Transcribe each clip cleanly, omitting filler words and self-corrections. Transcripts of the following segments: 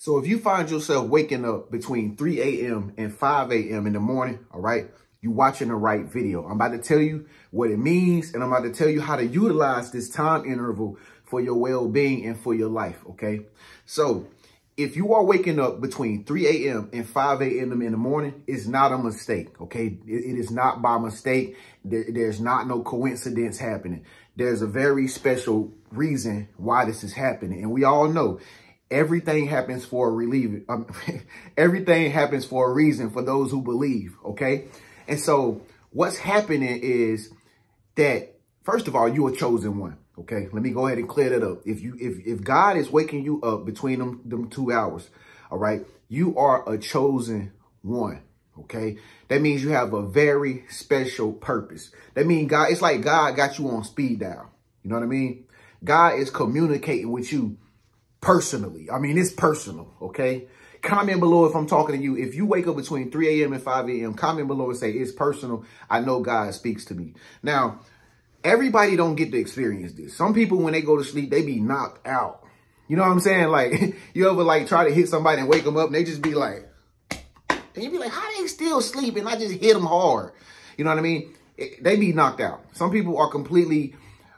So if you find yourself waking up between 3 a.m. and 5 a.m. in the morning, all right, you're watching the right video. I'm about to tell you what it means, and I'm about to tell you how to utilize this time interval for your well-being and for your life, okay? So if you are waking up between 3 a.m. and 5 a.m. in the morning, it's not a mistake, okay? It is not by mistake. There's not no coincidence happening. There's a very special reason why this is happening. And we all know everything happens for everything happens for a reason for those who believe, okay? And so what's happening is that, first of all, you're a chosen one. Okay, let me go ahead and clear that up. If God is waking you up between them 2 hours, all right, you are a chosen one. Okay, that means you have a very special purpose. That means God, it's like God got you on speed dial. You know what I mean? God is communicating with you personally. I mean, it's personal. Okay, comment below if I'm talking to you. If you wake up between 3 a.m. and 5 a.m., comment below and say it's personal. I know God speaks to me. Now, everybody don't get to experience this. Some people, when they go to sleep, they be knocked out. You know what I'm saying? Like, you ever like try to hit somebody and wake them up and they just be like, and you be like, how they still sleeping? I just hit them hard. You know what I mean? They be knocked out. Some people are completely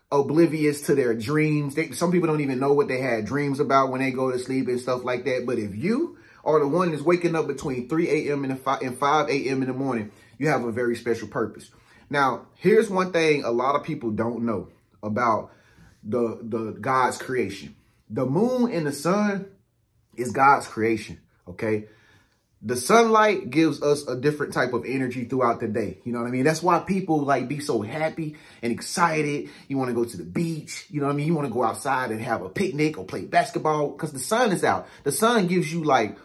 oblivious to their dreams. Some people don't even know what they had dreams about when they go to sleep and stuff like that. But if you are the one that's waking up between 3 a.m. and 5 a.m. in the morning, you have a very special purpose. Now, here's one thing a lot of people don't know about the God's creation. The moon and the sun is God's creation, okay? The sunlight gives us a different type of energy throughout the day. You know what I mean? That's why people like be so happy and excited. You want to go to the beach. You know what I mean? You want to go outside and have a picnic or play basketball because the sun is out. The sun gives you like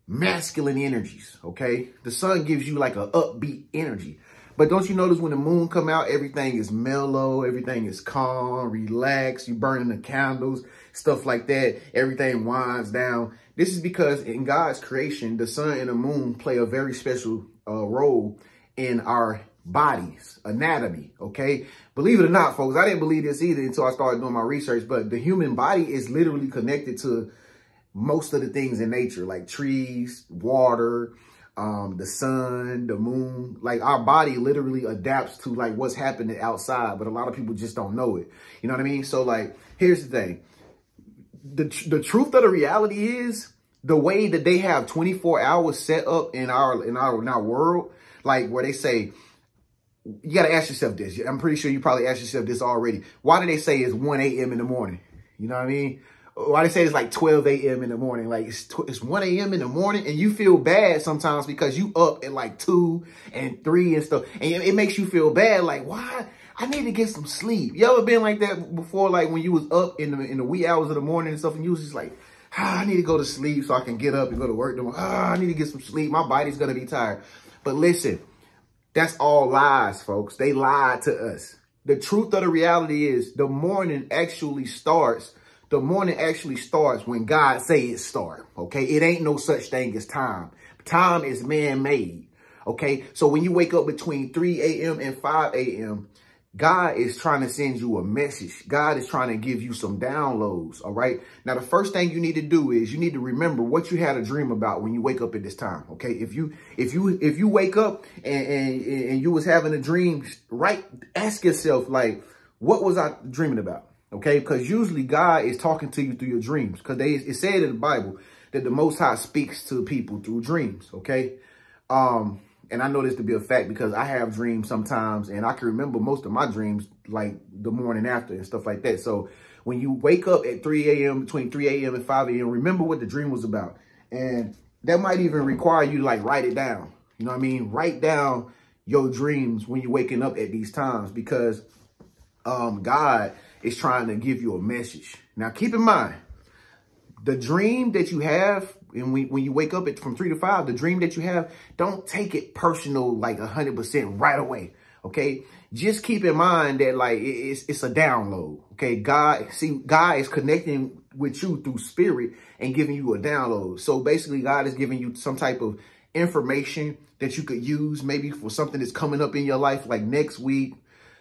masculine energies, okay? The sun gives you like an upbeat energy. But don't you notice when the moon come out, everything is mellow, everything is calm, relaxed, you burning the candles, stuff like that, everything winds down. This is because in God's creation, the sun and the moon play a very special role in our bodies, anatomy, okay? Believe it or not, folks, I didn't believe this either until I started doing my research, but the human body is literally connected to most of the things in nature, like trees, water, the sun, the moon. Like our body literally adapts to like what's happening outside, but a lot of people just don't know it. You know what I mean? So like, here's the thing. The truth of the reality is the way that they have 24 hours set up in our world, like where they say, you got to ask yourself this. I'm pretty sure you probably asked yourself this already. Why do they say it's 1 a.m. in the morning? You know what I mean? Why they say it's like 12 a.m. in the morning? Like it's 1 a.m. in the morning and you feel bad sometimes because you up at like 2 and 3 and stuff. And it makes you feel bad. Like, why? I need to get some sleep. You ever been like that before? Like when you was up in the wee hours of the morning and stuff and you was just like, I need to go to sleep so I can get up and go to work. I need to get some sleep. My body's going to be tired. But listen, that's all lies, folks. They lied to us. The truth of the reality is the morning actually starts. The morning actually starts when God say it start, okay? It ain't no such thing as time. Time is man-made, okay? So when you wake up between 3 a.m. and 5 a.m., God is trying to send you a message. God is trying to give you some downloads, all right? Now, the first thing you need to do is you need to remember what you had a dream about when you wake up at this time, okay? If you wake up and you was having a dream, right? Ask yourself, like, what was I dreaming about? Okay, because usually God is talking to you through your dreams. Because it said in the Bible that the Most High speaks to people through dreams. Okay, and I know this to be a fact because I have dreams sometimes, and I can remember most of my dreams like the morning after and stuff like that. So when you wake up at 3 a.m., between 3 a.m. and 5 a.m., remember what the dream was about, and that might even require you to like write it down. You know what I mean? Write down your dreams when you're waking up at these times because God is trying to give you a message. Now, keep in mind, the dream that you have, and when you wake up from 3 to 5, the dream that you have, don't take it personal like 100% right away, okay? Just keep in mind that like it's a download, okay? God is connecting with you through spirit and giving you a download. So basically, God is giving you some type of information that you could use maybe for something that's coming up in your life, like next week,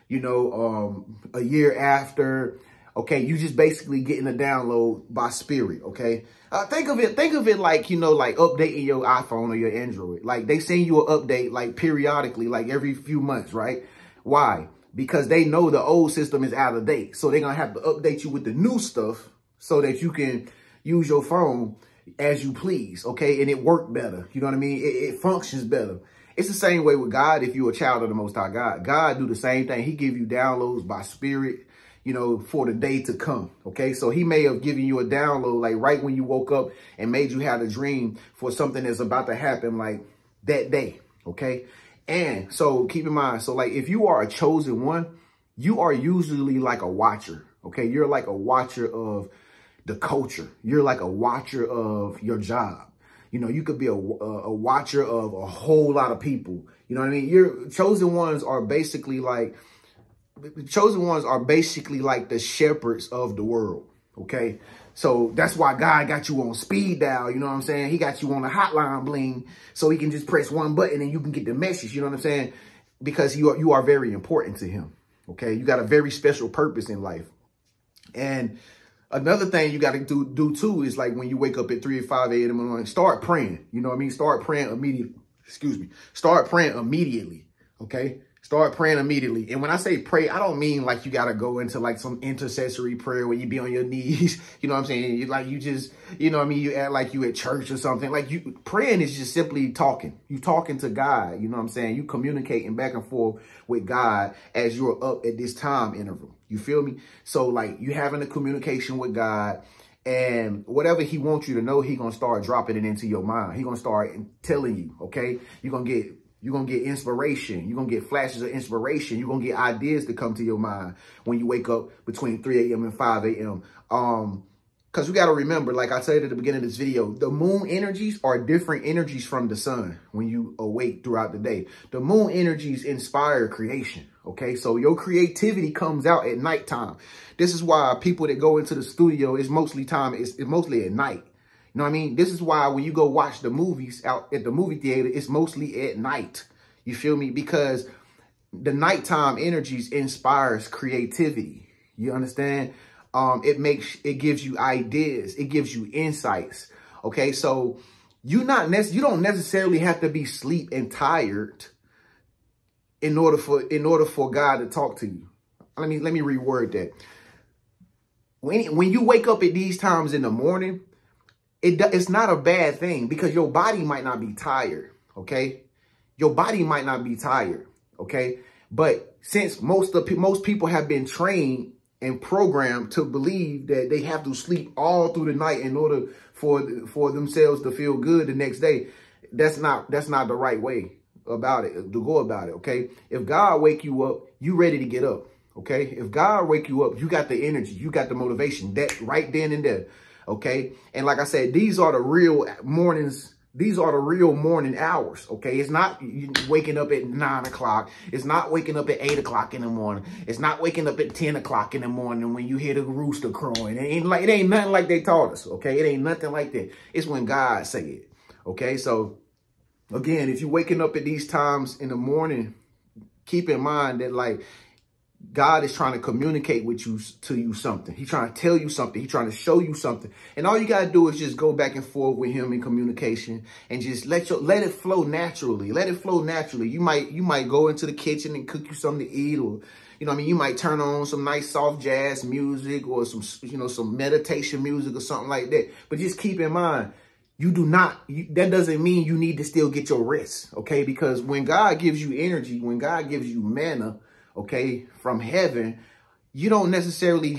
you know, a year after, Okay, you just basically getting a download by spirit. Okay, think of it like, you know, like updating your iPhone or your Android. Like they send you an update like periodically, like every few months, right? Why? Because they know the old system is out of date, so they're gonna have to update you with the new stuff so that you can use your phone as you please. Okay, and it worked better. You know what I mean? It functions better. It's the same way with God. If you're a child of the Most High God, God do the same thing. He give you downloads by spirit, you know, for the day to come. Okay, so he may have given you a download like right when you woke up and made you have a dream for something that's about to happen like that day. Okay, and so keep in mind, so like if you are a chosen one, you are usually like a watcher. Okay, you're like a watcher of the culture. You're like a watcher of your job. You know, you could be a watcher of a whole lot of people. You know what I mean? Your chosen ones are basically like the shepherds of the world. Okay, so that's why God got you on speed dial. You know what I'm saying? He got you on a hotline bling, so he can just press one button and you can get the message. You know what I'm saying? Because you are very important to him. Okay, you got a very special purpose in life. And another thing you got to do too is like when you wake up at 3 or 5 a.m. in the morning, start praying. You know what I mean? Start praying immediately. Excuse me. Start praying immediately. Okay? Start praying immediately. And when I say pray, I don't mean like you got to go into like some intercessory prayer where you be on your knees. You know what I'm saying? You just, you know what I mean? You act like you at church or something. Like praying is just simply talking. You talking to God. You know what I'm saying? You communicating back and forth with God as you're up at this time interval. You feel me? So like you having a communication with God, and whatever he wants you to know, he going to start dropping it into your mind. He going to start telling you, okay? You're going to get inspiration. You're going to get flashes of inspiration. You're going to get ideas to come to your mind when you wake up between 3 a.m. and 5 a.m. Because you got to remember, like I said at the beginning of this video, the moon energies are different energies from the sun when you awake throughout the day. The moon energies inspire creation. Okay, so your creativity comes out at nighttime. This is why people that go into the studio, it's mostly at night. You know what I mean? This is why when you go watch the movies out at the movie theater, it's mostly at night. You feel me? Because the nighttime energies inspires creativity. You understand? It gives you ideas. It gives you insights. Okay, so you don't necessarily have to be sleep and tired in order for God to talk to you. Let me reword that. When you wake up at these times in the morning, it's not a bad thing because your body might not be tired. Okay, your body might not be tired. Okay, but since most people have been trained and programmed to believe that they have to sleep all through the night in order for themselves to feel good the next day, that's not the right way about it, to go about it. Okay, if God wake you up, you ready to get up. Okay, if God wake you up, you got the energy, you got the motivation, that right then and there. Okay, and like I said, these are the real mornings. These are the real morning hours. Okay, it's not waking up at 9 o'clock. It's not waking up at 8 o'clock in the morning. It's not waking up at 10 o'clock in the morning when you hear the rooster crowing. It ain't nothing like they taught us. Okay, it ain't nothing like that. It's when God say it. Okay, so again, if you're waking up at these times in the morning, keep in mind that like God is trying to communicate with you, to you something. He's trying to tell you something. He's trying to show you something. And all you got to do is just go back and forth with him in communication and just let it flow naturally. Let it flow naturally. You might go into the kitchen and cook you something to eat, or, you know what I mean? You might turn on some nice soft jazz music or some meditation music or something like that. But just keep in mind, that doesn't mean you need to still get your rest. Okay. Because when God gives you energy, when God gives you manna, okay, from heaven, you don't necessarily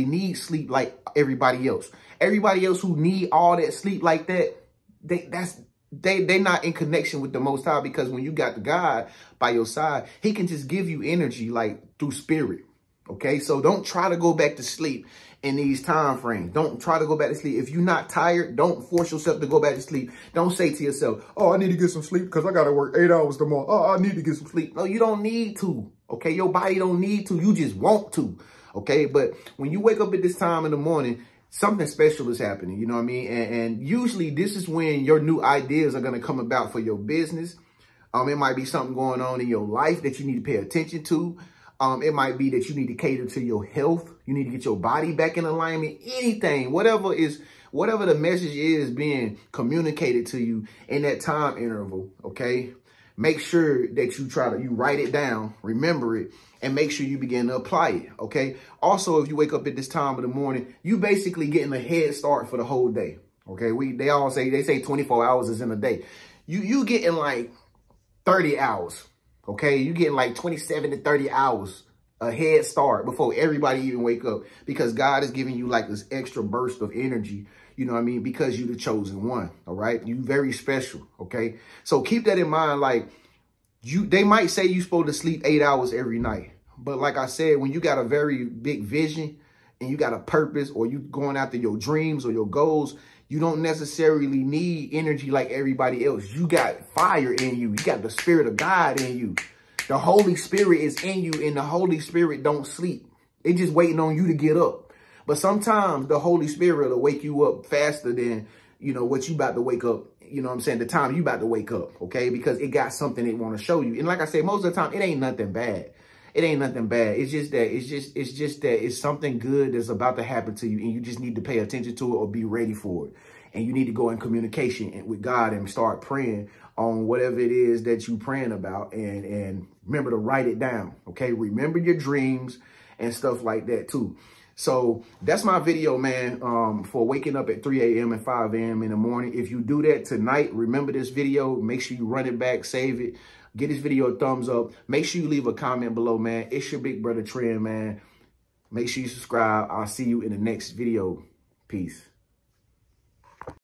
need sleep like everybody else. Everybody else who need all that sleep like that, they not in connection with the Most High, because when you got the God by your side, he can just give you energy like through spirit. Okay, so don't try to go back to sleep in these time frames. Don't try to go back to sleep. If you're not tired, don't force yourself to go back to sleep. Don't say to yourself, oh, I need to get some sleep because I got to work 8 hours tomorrow. Oh, I need to get some sleep. No, you don't need to. Okay, your body don't need to. You just want to. Okay, but when you wake up at this time in the morning, something special is happening. You know what I mean? And usually this is when your new ideas are going to come about for your business. It might be something going on in your life that you need to pay attention to. It might be that you need to cater to your health. You need to get your body back in alignment. Anything, whatever the message is being communicated to you in that time interval, okay? Make sure that you write it down, remember it, and make sure you begin to apply it, okay? Also, if you wake up at this time of the morning, you basically getting a head start for the whole day, okay? They say 24 hours is in a day. You getting like 30 hours, okay? You getting like 27 to 30 hours a head start before everybody even wake up, because God is giving you like this extra burst of energy. You know what I mean? Because you're the chosen one, all right? You very special, okay? So keep that in mind. Like, they might say you're supposed to sleep 8 hours every night. But like I said, when you got a very big vision and you got a purpose, or you going after your dreams or your goals, you don't necessarily need energy like everybody else. You got fire in you. You got the Spirit of God in you. The Holy Spirit is in you, and the Holy Spirit don't sleep. It's just waiting on you to get up. But sometimes the Holy Spirit will wake you up faster than, you know, what you about to wake up. You know what I'm saying? The time you about to wake up, okay? Because it got something it want to show you. And like I said, most of the time, it ain't nothing bad. It ain't nothing bad. It's just that it's something good that's about to happen to you, and you just need to pay attention to it or be ready for it. And you need to go in communication with God and start praying on whatever it is that you praying about. And remember to write it down, okay? Remember your dreams and stuff like that too. So that's my video, man, for waking up at 3 a.m. and 5 a.m. in the morning. If you do that tonight, remember this video. Make sure you run it back, save it. Get this video a thumbs up. Make sure you leave a comment below, man. It's your big brother, Tren, man. Make sure you subscribe. I'll see you in the next video. Peace.